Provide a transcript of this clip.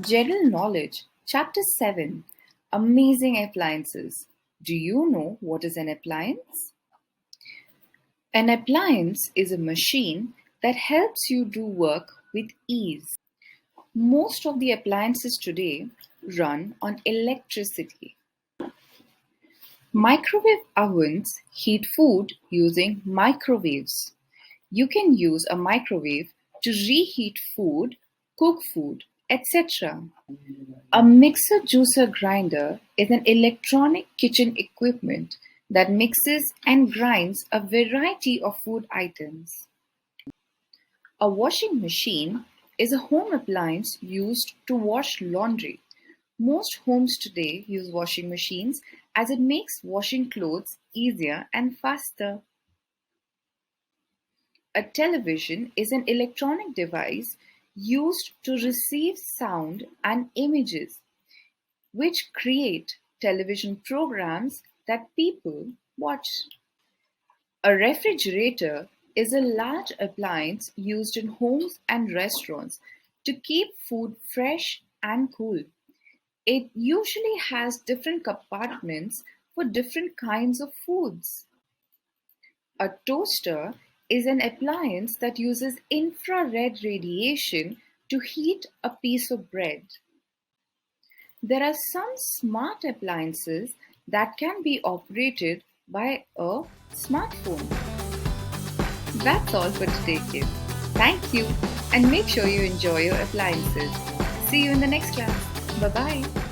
General Knowledge, Chapter 7, Amazing Appliances. Do you know what is an appliance? An appliance is a machine that helps you do work with ease. Most of the appliances today run on electricity. Microwave ovens heat food using microwaves. You can use a microwave to reheat food, cook food, etc. A mixer juicer grinder is an electronic kitchen equipment that mixes and grinds a variety of food items. A washing machine is a home appliance used to wash laundry. Most homes today use washing machines as it makes washing clothes easier and faster. A television is an electronic device used to receive sound and images, which create television programs that people watch. A refrigerator is a large appliance used in homes and restaurants to keep food fresh and cool. It usually has different compartments for different kinds of foods. A toaster is an appliance that uses infrared radiation to heat a piece of bread. There are some smart appliances that can be operated by a smartphone. That's all for today, kids. Thank you, and make sure you enjoy your appliances. See you in the next class. Bye bye.